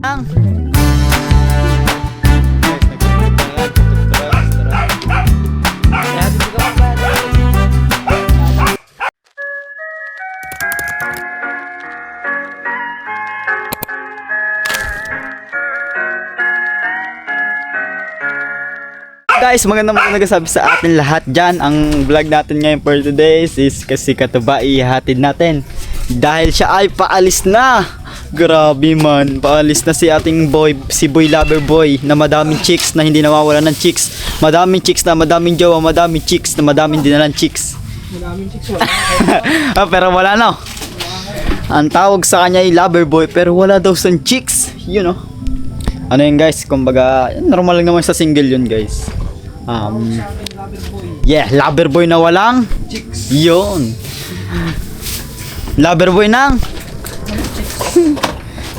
Ang guys, magandang nagasabi sa atin lahat dyan. Ang vlog natin ngayon for today is kasi Katuba ihatid natin dahil siya ay paalis na. Grabe man, paalis na si ating boy, si Boy Lover Boy na madaming chicks na hindi nawawala ng chicks. Madaming chicks na madaming jowa, madaming chicks na madaming dinalang chicks. Madaming chicks wala. Pero wala no. Ang tawag sa kanya ay Lover Boy pero wala daw sa chicks, you know. Ano yun guys, kumbaga normal lang naman sa single yun guys. Yeah, Lover Boy na walang Chicks. yun. Lover Boy nang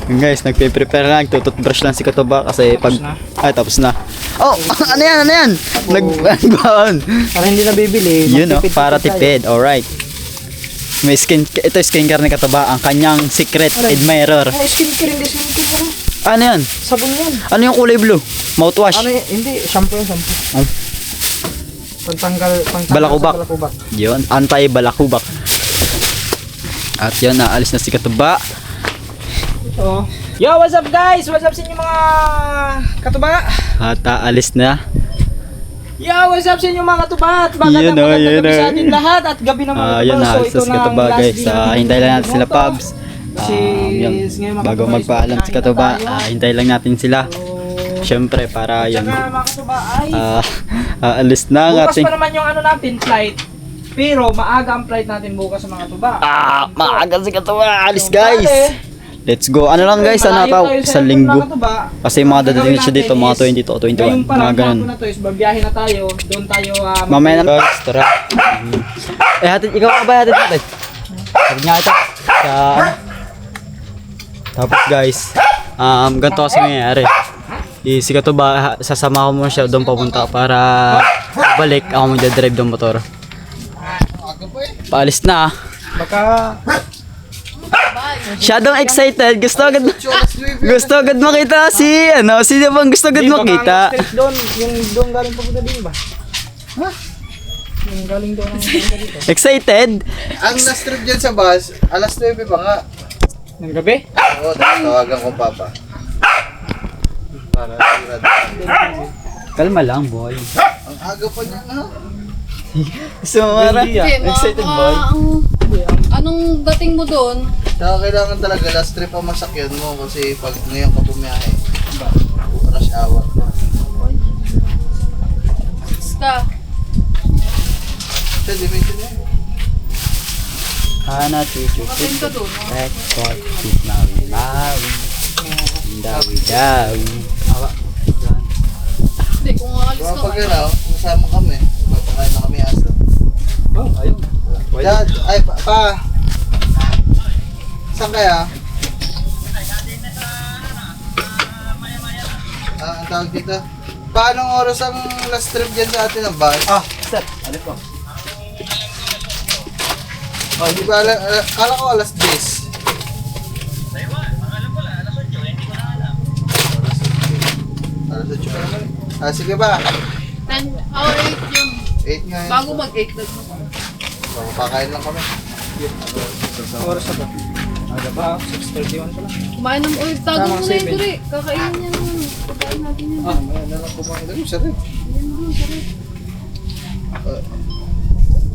yun guys, nagpe-prepare lang, tututbrush lang si Katuba kasi pag ay tapos na. Oh, ano yan, ano yan? Nagbaon. Para hindi na bibili. Yun no, para tipid. Alright. May skin, ito skincare ni Katuba, ang kanyang secret admirer. Ay, skincare, hindi skincare. Ano yan? Sabon yan. Ano yung kulay blue? Mouthwash? Ano yun? Hindi, shampoo yan, shampoo. Oh. Pagtanggal Balakubak. sa balakubak. Yun, anti-balakubak. At yun, naalis na si Katuba. Ito. Yo, what's up guys? What's up sa inyo mga Katuba? At aalis na. Yo, what's up sa inyo mga Katuba? At Yun, magandang yun, gabi sa atin lahat at gabi na mga Yun, Katuba. naalis na si Katuba guys. Hintay lang natin sila Pabs. Yun, bago magpaalam si Katuba, hintay lang natin sila. Siyempre para yun. Tsaka mga Katuba ay Aalis na ang bukas ating pa naman yung ano natin, flight. Pero maaga ang flight natin bukas sa mga Katuba. maaga si Katuba. Alis guys. Let's go. Ano lang guys, ano pa sa linggo. Kasi mga dadating na siya dito, mga 20 to 21. Mga ganun. Na to is babiyahe na tayo. Doon tayo Mamaya na guys, tara. Hatid, ikaw ba hatid natin? Sabi nga ito. Tapos guys, ganito kasi nangyayari. Si Katuba, sasama ko muna siya doon papunta para balik ako magdadrive ng motor. Paalis na. Baka Siyadong excited. Gusto agad makita si sino bang gusto agad makita? doon, yung doon galing papunta din ba? Ha? Yung galing doon ang dito. Excited? Ang last trip dyan sa bus, alas 9 pa nga. Ng gabi? Oo, tawagan ko papa. Para sigurado. Kalma lang boy. Ang aga pa niya nga. Sumara. Hindi, Excited boy. Anong dating mo doon? Saka kailangan talaga last trip ang masakyan mo kasi pag ngayon ka bumiyahe, rush hour pa. Ka. Siya, dimension niya. Hana chuchu. Kapin ka doon. Record. Mawi. Dawi. Awa. Hindi, kung aalis ka Pag yun kasama kami. Papakain na kami aso. Oh, ayun. Dad, ay pa. Saan kaya? Ang tawag dito. Paanong oras ang last trip dyan sa atin ng bus? Sir, alis ko. Oh, di ba, kala ko alas 10. Alas 8 pa naman. Sige ba? 10 or 8 yun. 8 nga yun. Bago mag-8 na. Kakain lang kami. Oras na to. Aga pa, 6:31 pa lang. Kumain ng oil. Tago Tama, mo na yun, 7. Turi. Kakainin niya naman. Pagkain natin yun. Mayroon na lang kumain doon. Sarap. Yan doon, sarap.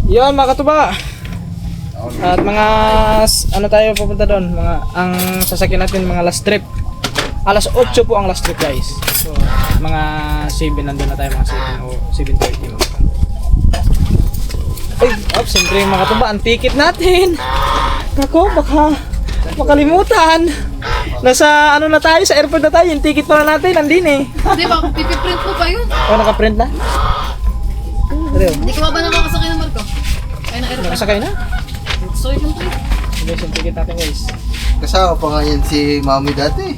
Yun mga Katuba. At mga ano tayo pupunta doon, mga ang sasakyan natin mga last trip. Alas 8 po ang last trip guys. So mga 7 nandun na tayo, mga 7 o 7:30 mga. Ay, siyempre mga Katuba, ang ticket natin. Kako, baka makalimutan. Nasa ano na tayo, sa airport na tayo, yung ticket pala natin nandun eh. Hindi ba, pipiprint mo pa yun? O naka-print na? Pero, Hindi ka ba nakakasakay ng barko? Ay, na aeroplane. nakasakay na. So, yung trip. Guys, yung ticket natin guys. Kasama pa nga yan si Mami dati.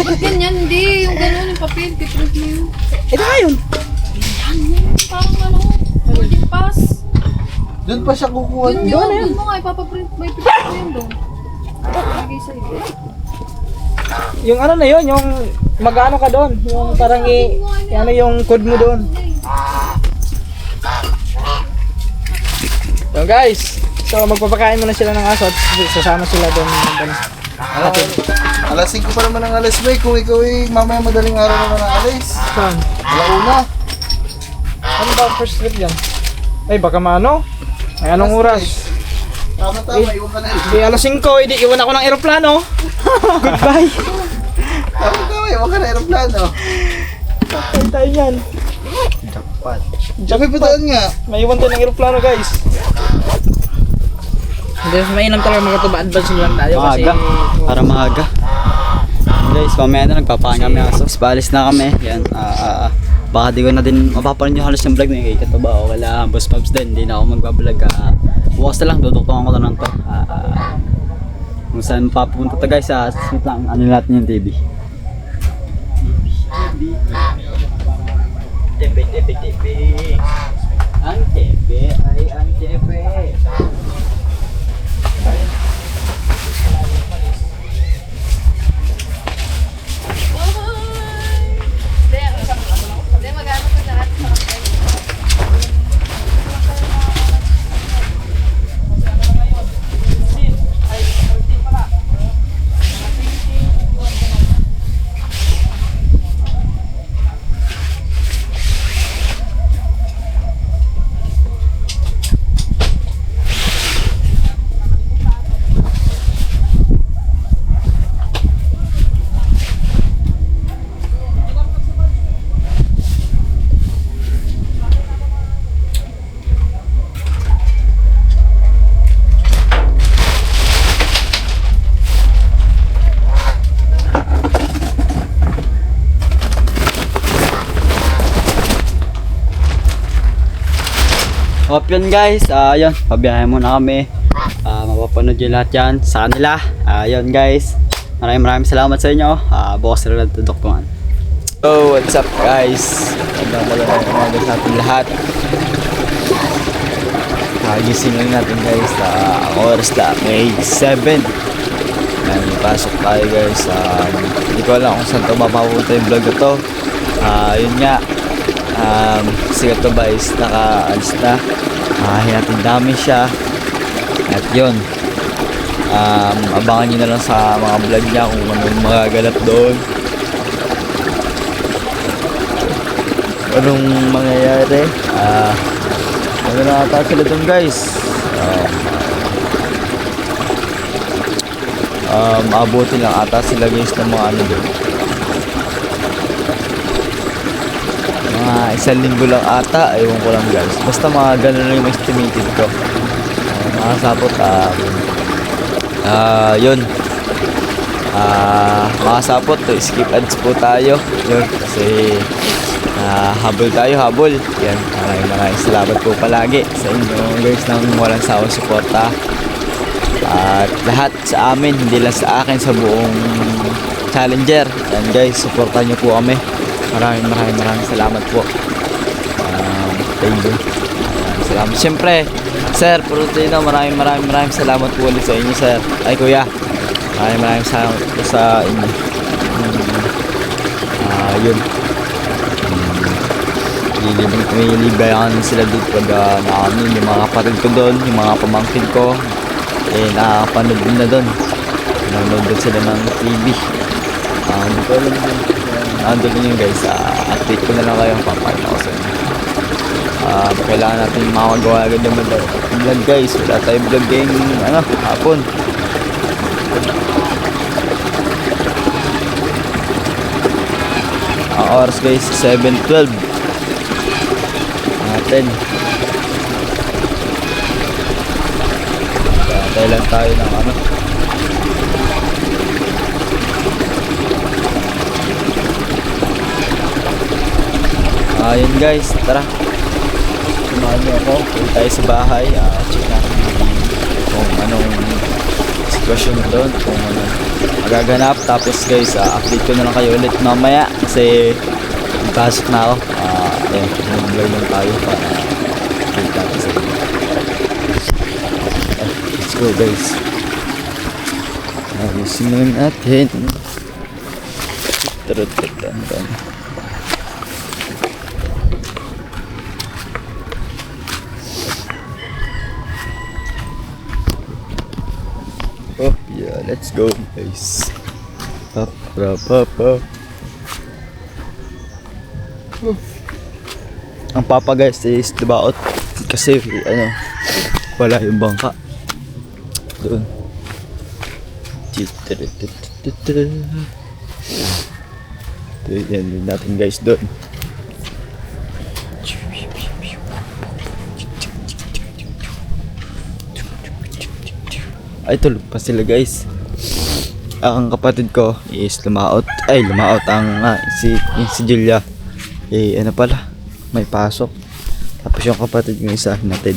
Ba't ganyan? Hindi, yung gano'n, yung papel, piprint mo yun. Ito nga yun. Yan, parang ano, boarding pass. Doon pa siya kukuha. Yun yun, doon mo nga, ipapaprint, may piprint mo yun doon. Lagay sa'yo. Yung ano na yun, yung mag-ano ka doon, yung parang ano yung code mo doon. So guys, so magpapakain muna sila ng aso at sasama sila doon. Alas 5 pa naman ang alis, May. Kung ikaw ay mamaya madaling araw naman ang alis. Saan? Alauna. Ano ba ang first trip dyan? Ay baka maano? Ay anong oras? Tama, iwan ka na eh. Di alas 5, hindi iwan ako ng eroplano. Goodbye. Tama, iwan ka na aeroplano. Patay tayo yan. Jackpot. Sabi pa taon nga. May iwan tayo ng eroplano guys. Hindi, mainam talaga magkatuba. Advance nyo lang tayo kasi... Maaga. Para maaga. Guys, mamaya na nagpapahinga kami aso. Paalis na kami. Yan. Baka di ko na din mapaparin yung halos yung vlog na yung kay Katuba o wala Boss Pops din. Hindi na ako magbablog. Bukas na lang, duduktungan ko na lang to. Kung saan papunta to guys, smith lang. Ano natin yung TV. TV. Ang TV ay ang TV. Hindi, mag-ano ko lahat sa kapatid. Hope yun guys, yun, pabiyahe muna kami. Mapapanood yung lahat yan sa kanila. Yun guys, maraming salamat sa inyo. Bukas na lang tudoktungan. So, what's up guys? Magandang umaga sa ating lahat. Gising lang natin guys. Ang oras na may 7. Pasok tayo guys. Hindi ko alam kung saan ito mapapunta yung vlog na to. Yun nga. Si Katuba is nakaalis na. Hinatid namin siya. At yun, abangan nyo na lang sa mga vlog niya kung anong magaganap doon, anong mangyayari. Ano na ata sila doon guys. Abutin lang ata sila guys ng mga ano doon, mga 1 linggo lang ata, ewan ko lang guys. Basta mga ganun lang yung estimated ko. Mga sapot, yun. Mga sapot, skip ads po tayo. Yun, kasi habol tayo, habol. Yan, maraming salamat po palagi sa inyo guys ng walang sawang suporta. At lahat sa amin, hindi lang sa akin, sa buong Challenger. Yan guys, supportan nyo po kami. Maraming salamat po. Thank you. Salamat. Siyempre, Sir Protino, maraming salamat po ulit sa inyo, Sir. Ay, Kuya. Maraming salamat po sa inyo. Yun. Nilibayan sila dito pag nakamin. Yung mga kapatid ko doon, yung mga pamangkin ko, nakapanood din na doon. Nanonood din sila ng TV. Hindi ko alam din. Andun yun guys, update ko na lang kayo, papakita ko sa inyo. Kailangan natin makagawa agad ng vlog guys. Wala tayong vlog ngayong hapon. Ang oras guys, 7:12 natin. Tayo lang tayo ng ayun guys, tara. Sumali niyo ako. Ulit tayo sa bahay. Check natin kung anong sitwasyon doon, kung anong magaganap. Tapos guys, update ko na lang kayo ulit mamaya kasi pasok na ako. Ayun, mag-vlog lang tayo para update natin sa inyo. Let's go guys. Ayusin na natin. Tarot-tarot. Oh, yeah, let's go, guys. Up, up, up, up. Ang papa guys is dibaot kasi ano, wala yung bangka doon. Ito yan din natin guys doon. Ay, tulog pa sila guys. Ang kapatid ko is lumaot. Ay, lumaot ang si Julia. Eh, ano pala? May pasok. Tapos yung kapatid ng isa natin.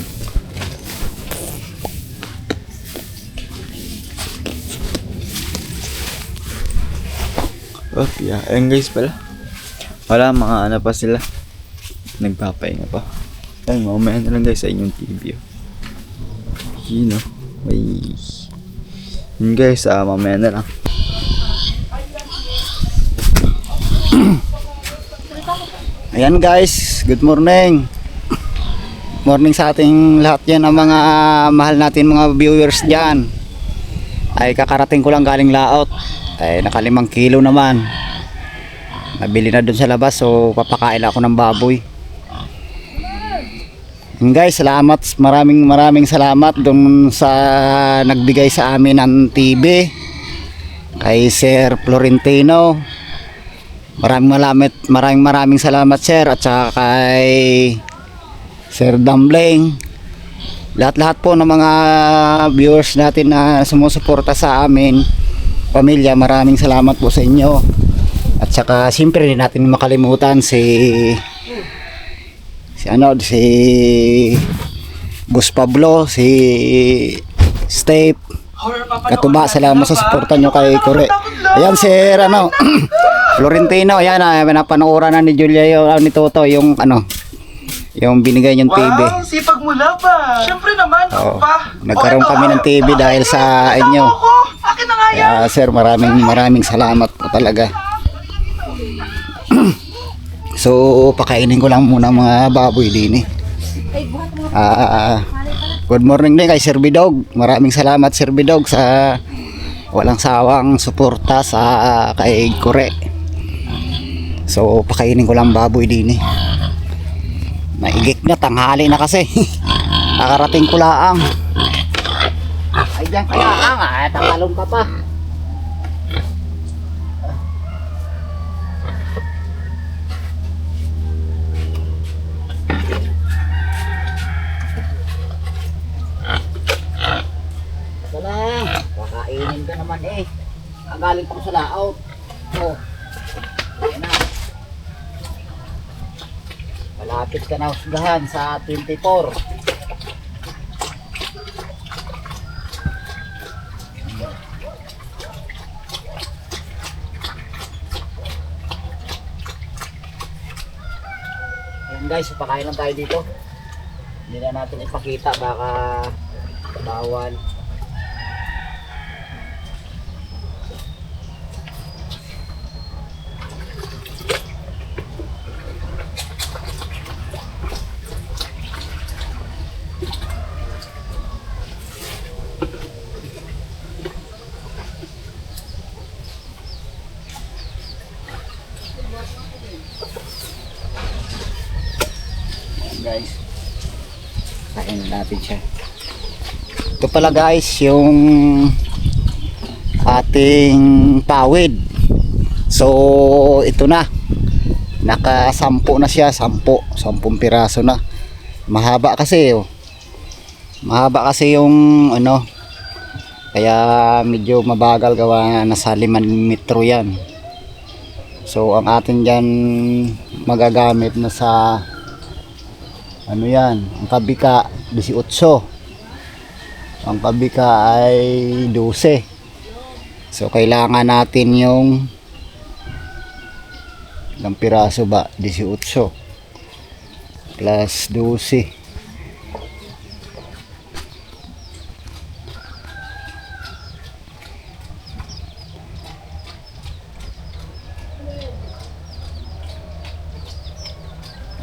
Oh, yeah. Ayun guys pala. Wala, mga ano pa sila. Nagpapahinga pa. Ayun, mamaya na lang guys sa inyong TV. Yun o. May... Yun guys, mamaya na lang. Ayan guys, good morning. Morning sa ating lahat yan, ang mga mahal natin mga viewers dyan. Ay kakarating ko lang galing laot. Ay naka 5 kilo naman. Nabili na dun sa labas, so papakain ako ng baboy. And guys, salamat, maraming salamat dun sa nagbigay sa amin ng TV kay Sir Florentino. Maraming salamat sir, at saka kay Sir Dumbling. Lahat po ng mga viewers natin na sumusuporta sa amin, pamilya, maraming salamat po sa inyo. At saka siyempre din natin makalimutan si Gus Pablo, si Steve Katuba, salamat sa suporta nyo kay Kore. Ayan sir Florentino, ayan napanooran na ni Julia ni Toto yung yung binigay niyong TV. Wow, sipag mo na ba? Siyempre naman, ako pa. Nagkaroon kami ng TV dahil sa inyo. Akin na nga yan. Sir, maraming salamat po talaga. So, pakainin ko lang muna mga baboy din eh. Good morning din kay Sir Bidog. Maraming salamat Sir Bidog sa walang sawang suporta sa kay Kore. So, pakainin ko lang baboy din eh. Maigik na, tanghali na kasi. Nakarating ko laang. Ay, dyan ka laang. Tangalong ka pa. Salang, kakainin ka naman eh. Ang galing ko sa laot. Oh. Ayan na. Malapit ka na husgahan sa 24. Ayan guys, pakain lang tayo dito. Hindi na natin ipakita, baka bawal. Guys, kain natin siya. Ito pala guys yung ating pawid. So ito na, naka 10 na siya, 10 piraso na. Mahaba kasi mahaba kasi yung kaya medyo mabagal gawa, nasa 5 metro yan. So ang atin dyan magagamit na sa yan, ang kabika 18, ang kabika ay 12. So kailangan natin yung ilang piraso ba, 18 plus 12.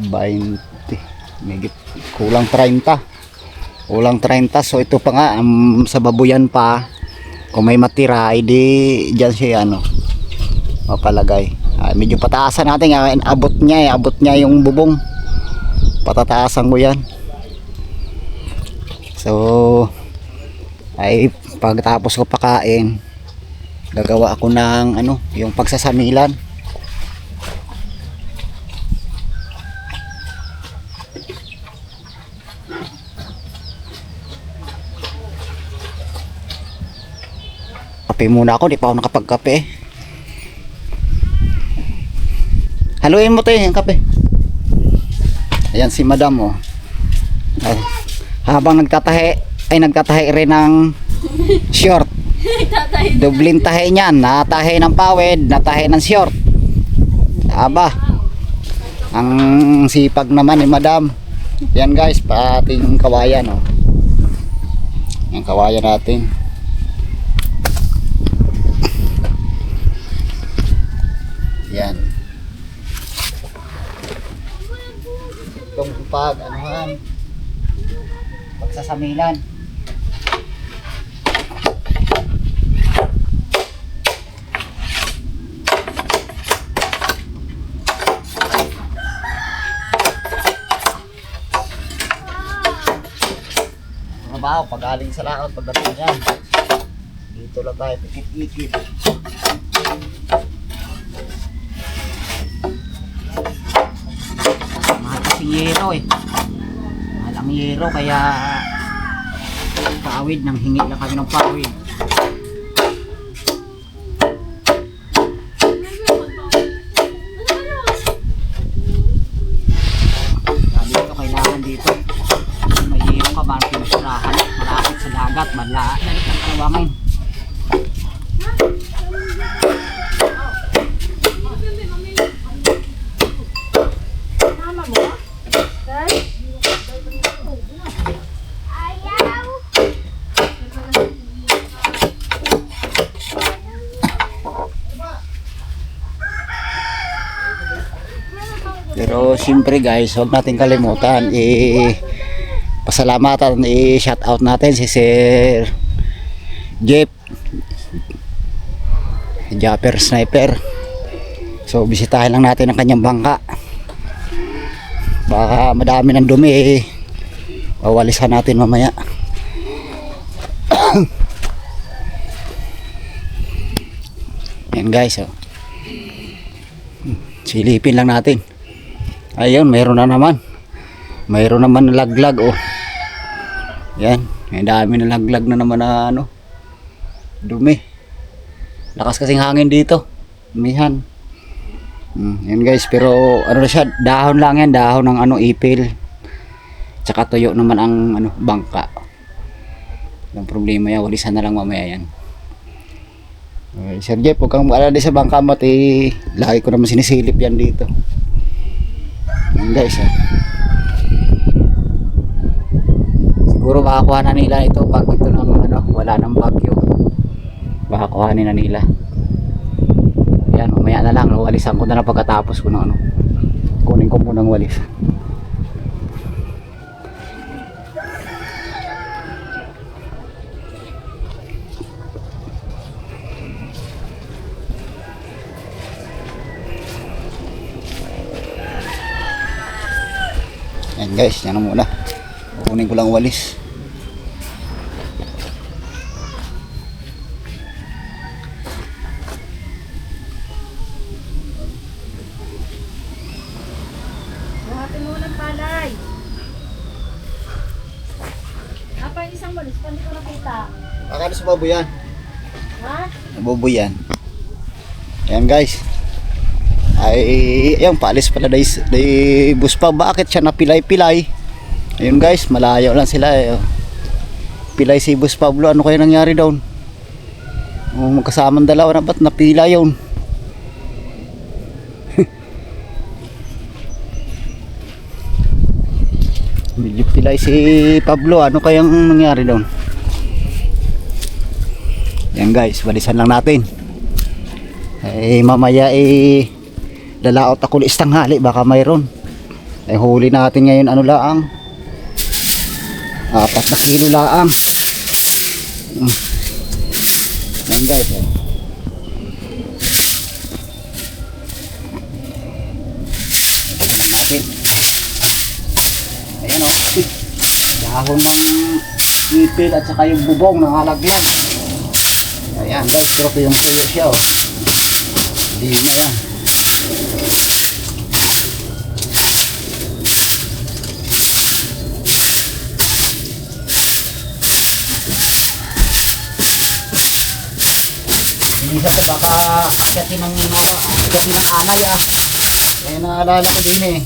20. May kulang 30. Kulang 30. So ito pa nga sa babuyan pa. Kung may matira, edi diyan siya mapalagay. Medyo pataasan natin, abot niya yung bubong. Patataasan ko yan. So ay pagtapos ko pakain, gagawa ako ng yung pagsasamilan. Kape muna ako, di pa ako nakapagkape. Haluin mo tayo yung kape. Ayan si madam Ay, habang nagtatahi rin ng short. Dublin tahi niyan, natahi ng pawid, natahi ng short. Aba, ang sipag naman ni madam. Yan guys, pating kawayan yung kawayan natin. Yan. Itong pagsasamilan. Trabaho pagaling sa laot pagdating yan. Dito lang tayo pikit-pikit. Yero mahal ang yero, kaya pawid, nang hingi lang kami ng pawid. Dito kailangan dito may yero ka ba pinasurahan malapit sa dagat, malapit ang kalawangin. Pero siyempre guys, huwag natin kalimutan pasalamatan, shout out natin si Sir Jeff Japper Sniper. So bisitahin lang natin ang kanyang bangka, baka madami ng dumi, wawalisan natin mamaya. Yan guys, silipin lang natin. Ayun, mayroon naman nalaglag yan, may dami nalaglag na naman na dumi. Lakas kasing hangin dito, dumihan. Yan guys, pero siya, dahon lang yan, dahon ng ipil, tsaka tuyo naman ang bangka. Ang problema yan, walisan na lang mamaya yan. Sir Jeff, huwag kang maalala sa bangka mo, lagi ko naman sinisilip yan dito. Yan guys, siguro makakuha na nila ito pag ito wala ng bagyo, makakuhanin na nila. Yan, mamaya na lang, walisan ko na lang pagkatapos ko ng kunin ko munang walis. Yan guys, yan na muna. Kukunin ko lang walis. Lahatin mo ng palay. Apa yung isang walis? Paano ko nakita? Akala sa baboy yan. Ha? Baboy yan. Yan guys. Ay, ayun, paalis pala day bus pa. Bakit siya napilay-pilay? Ayun guys, malayo lang sila pilay si Bus Pablo. Ano kaya nangyari doon? Magkasamang dalawa na, ba't napila yun? Medyo pilay si Pablo. Ano kayang nangyari doon? Yan guys, walisan lang natin. Mamaya lalaot ako ulit tanghali, baka mayroon. Ay huli natin ngayon ano laang. 4 na kilo laang. Yan guys. Natin. Ayan o. Dahon ng ipil at saka yung bubong ng halaglag. Ayan guys, pero ito yung tuyo siya o. Hindi na yan. Hindi sa ito baka akyatin ng anay ah. Kaya naalala ko din eh.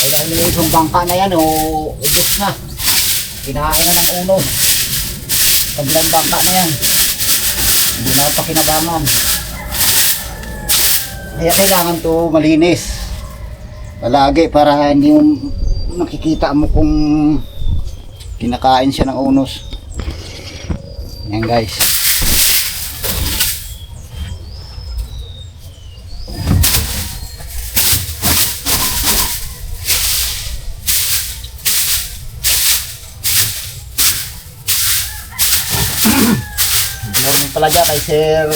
Ay dahil yung bangka na yan o ubos na. Kinahain na ng unos. Kabilang bangka na yan. Hindi na pa kinabangan. Kaya kailangan to malinis. Palagi para hindi mo makikita mo kung kinakain siya ng unos. Yan guys. Morning pala dyan kay Sir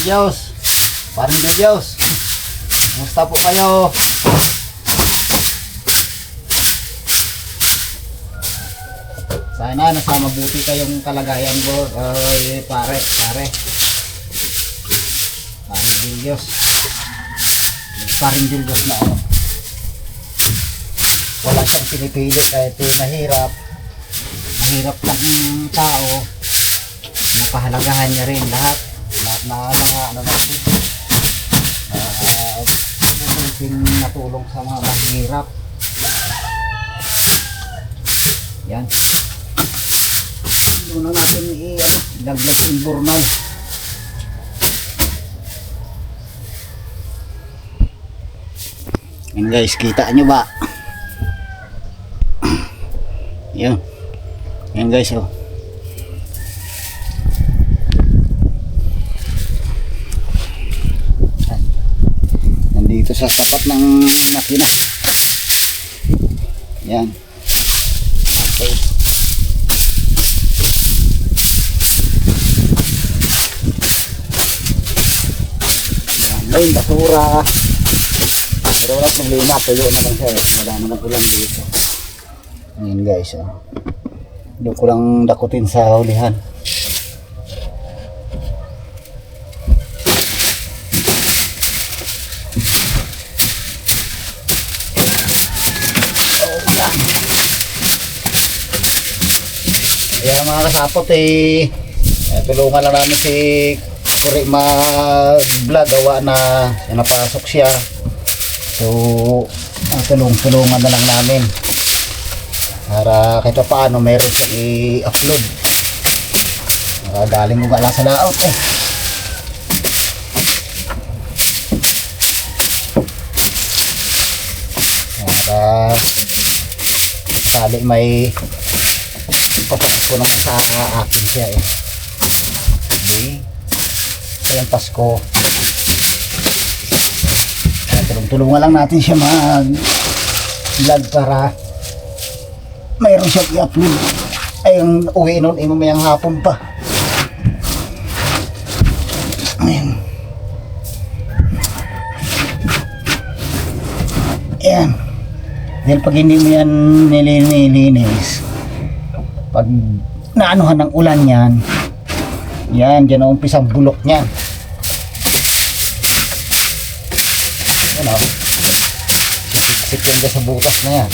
Julius. Parang Julius. Kumusta po kayo? Sana nasa mabuti kayong kalagayan po. Pare. Parang Julius. Parang Julius na ako. Wala siyang pinipili kahit mahirap. Mahirap ng tao. Napahalagahan niya rin lahat na mga ano natin natulong sa mga mahirap. Yan, doon na natin ilaglag yung burnal. Yan guys, kita nyo ba? Yan guys oh. Dito sa tapat ng makina. Yan. Okay. Yan. May basura. Pero wala problema. Tuyo naman siya. Wala naman ulan dito. Yan guys. Oh. Doon ko lang dakutin sa hulihan. Kaya mga kasapot tulungan lang namin si Kuri mag-vlog, gawa na napasok siya. So tulungan na lang namin para kahit paano meron siyang i-upload. Galing mo nga lang sa laot para sali may papasok ko naman sa akin siya okay. Ayan Pasko. Tulungan lang natin siya mag-vlog para mayroon siyang i-upload. Ay yung uwi nun mamayang hapon pa. Ayan. Ayan. Dahil pag hindi mo yan nililinis, pag naanuhan ng ulan yan dyan ang umpisang bulok niyan. Yan o. Sipitin ka sa butas na yan.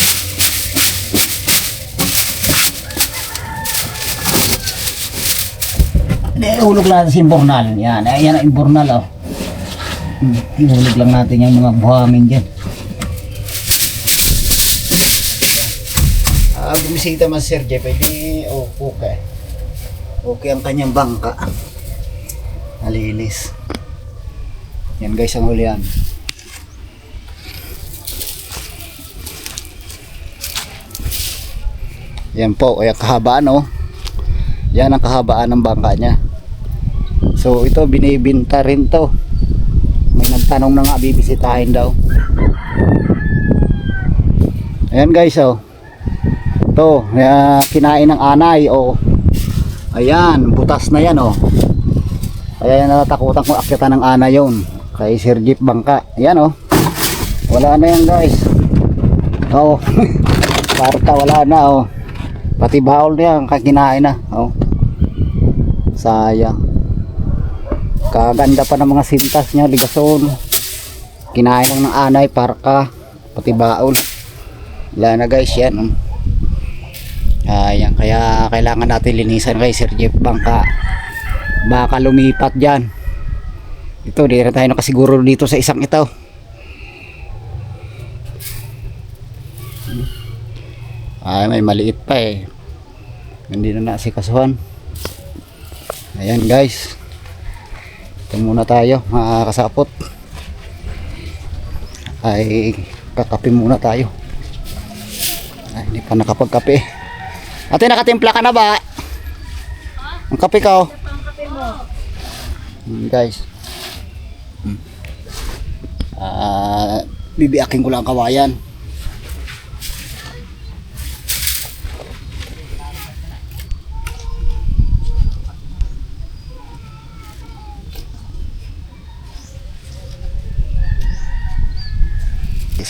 Ihulog natin si imburnal. Yan ang imburnal o. Ihulog lang natin yung mga buhangin dyan. Bumisita man Sir Jeff, hindi okay ang kanyang bangka. Nalinis. Yan guys ang hulihan. Yan po, kaya kahabaan yan ang kahabaan ng bangka niya. So ito binibinta rin to. May nagtanong na nga, bibisitahin daw. Ayan guys, oh. Ito, kinain ng anay, oh. Ayan, butas na yan, oh. Kaya natatakutan kung akyatan ng anay yun. Kay Sir Jeep Bangka. Ayan, oh. Wala na yan guys. Oh. Parta, wala na, oh. Pati bawol na yan, kinain na, oh. Sayang. Kaganda pa ng mga sintas niya, ligason. Kinain lang ng anay, parka, pati baul. Wala na guys, yan. Ayan, kaya kailangan natin linisan kay Sir Jeep Bangka. Baka lumipat dyan. Ito, di rin tayo nakasiguro dito sa isang ito. Ay, may maliit pa eh. Hindi na nasikasuhan. Ayan guys. Ito muna tayo, mga kasapot. Ay, kakape muna tayo. Ay, hindi pa nakapagkape. Ate, nakatimpla ka na ba? Ang kape ka, oh. Guys. Bibiakin ko lang ang kawayan.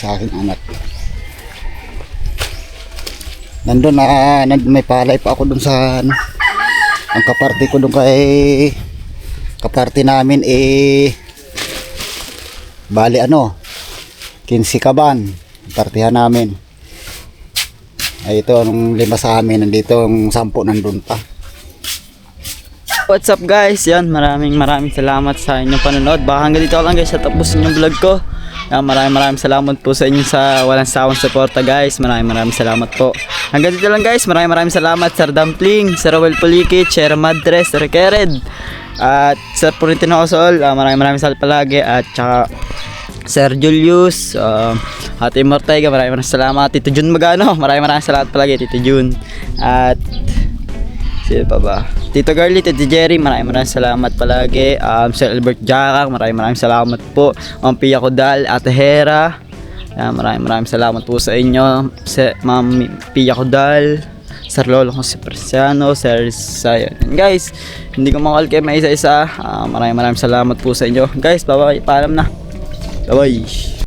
Sa aking anak. Nandun na may palay pa ako dun sa ano, ang kaparte ko dun kay kaparte namin bali 15 kaban partihan namin. Ay ito nung 5 sa amin, nandito ang 10 nandun pa. What's up guys? Yan, maraming salamat sa inyong panonood. Baka hanggang dito lang guys sa tapos yung vlog ko. Maraming salamat po sa inyo sa walang sawang suporta guys. Maraming salamat po. Hanggang dito lang guys. Maraming salamat Sir Dumpling, Sir Roel Pulikit, Sir Madres, Sir Kered, at Sir Purintino Osol. Maraming salamat palagi. At saka Sir Julius, Ate Mortega, maraming salamat. Tito Jun Magano, maraming salamat palagi Tito Jun. At sino pa ba? Tito Garly, Tito Jerry, maraming salamat palagi. Sir Albert Jarak, maraming salamat po. Ma'am Pia Codal, Ate Hera, maraming salamat po sa inyo. Ma'am Pia Codal, Sir Lolo Jose Presiano, Sir Sayan. Guys, hindi ko makakal kayo may isa-isa. Maraming salamat po sa inyo. Guys, bye-bye, paalam na. Bye-bye.